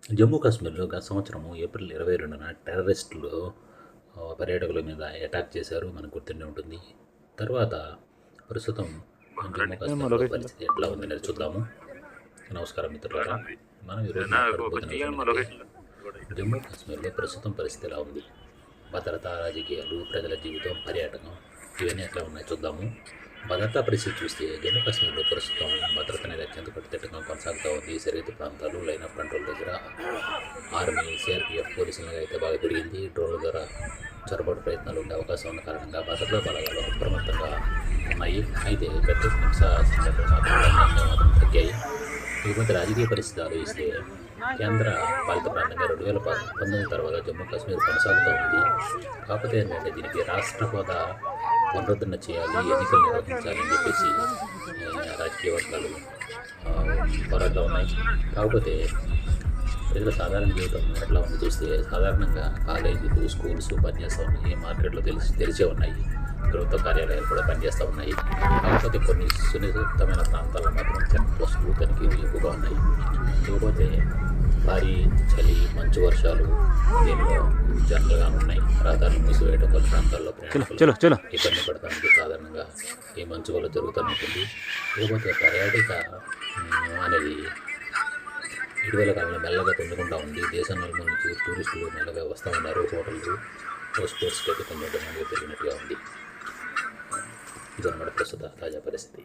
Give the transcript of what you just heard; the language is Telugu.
జమ్మూ కాశ్మీర్లో గత సంవత్సరము ఏప్రిల్ 22న టెర్రరిస్టులు పర్యాటకుల మీద అటాక్ చేశారు, మనకు గుర్తుండే ఉంటుంది. తర్వాత ప్రస్తుతం జమ్మూ కాశ్మీర్లో పరిస్థితి ఎట్లా ఉందనేది చూద్దాము. నమస్కారం మిత్రులారా, మనం ఈరోజు జమ్మూ కాశ్మీర్లో ప్రస్తుతం పరిస్థితి ఎలా ఉంది, భద్రత, రాజకీయాలు, ప్రజల జీవితం, పర్యాటకం ఇవన్నీ ఎట్లా ఉన్నాయి చూద్దాము. భద్రతా పరిస్థితి చూస్తే జమ్మూ కాశ్మీర్లో ప్రస్తుతం భద్రత అనేది అత్యంత కట్టుదిట్టంగా కొనసాగుతూ ఉంది. సరిహద్దు ప్రాంతాలు, లైన్ ఆఫ్ కంట్రోల్ దగ్గర ఆర్మీ, సిఆర్పిఎఫ్ పోలీసులుగా అయితే బాగా పెరిగింది. డ్రోన్ల ద్వారా చొరబాటు ప్రయత్నాలు ఉండే అవకాశం ఉన్న కారణంగా భద్రతా బలగాలు అప్రమత్తంగా ఉన్నాయి. అయితే ప్రత్యేక హింసా సంఘటనలు మాత్రం తగ్గాయి. ఇకపోతే రాజకీయ పరిస్థితి ఆలోచిస్తే కేంద్ర పాలిత ప్రాంతంగా 2019 తర్వాత జమ్మూ కాశ్మీర్ కొనసాగుతూ ఉంది. కాకపోతే ఏంటంటే దీనికి రాష్ట్ర హోదా పునరుద్ధరణ చేయాలి, ఎన్నికలు నిర్వహించాలని చెప్పేసి రాజకీయ వర్గాలు పోరాటం ఉన్నాయి. కాకపోతే ప్రజల సాధారణ జీవితం ఎట్లా ఉంది చూస్తే సాధారణంగా కాలేజీలు, స్కూల్స్ పనిచేస్తూ ఉన్నాయి, మార్కెట్లు తెరిచే ఉన్నాయి, ప్రభుత్వ కార్యాలయాలు కూడా పనిచేస్తూ ఉన్నాయి. కాకపోతే కొన్ని సున్నితమైన ప్రాంతాల్లో మాత్రం చెక్ పోస్టులు, తనిఖీలు ఎక్కువగా ఉన్నాయి. ఇకపోతే భారీ చలి, మంచు వర్షాలు దీనిలో జనరల్గా ఉన్నాయి. రహదారులు మూసివేయడం కొన్ని ప్రాంతాల్లో ప్రయాణికులు ఇబ్బంది పడటానికి సాధారణంగా ఈ మంచు వల్ల జరుగుతూ ఉంటుంది. ఇకపోతే పర్యాటక అనేది ఇటీవల కాలంలో మెల్లగా పొందుకుంటూ ఉంది. దేశం నలుమూల నుంచి టూరిస్టులు మెల్లగా వస్తూ ఉన్నారు. హోటల్స్, స్పోర్ట్స్కి అయితే కొంచెం డిమాండ్గా పెరిగినట్టుగా ఉంది. ఇదన్నమాట ప్రస్తుత తాజా పరిస్థితి.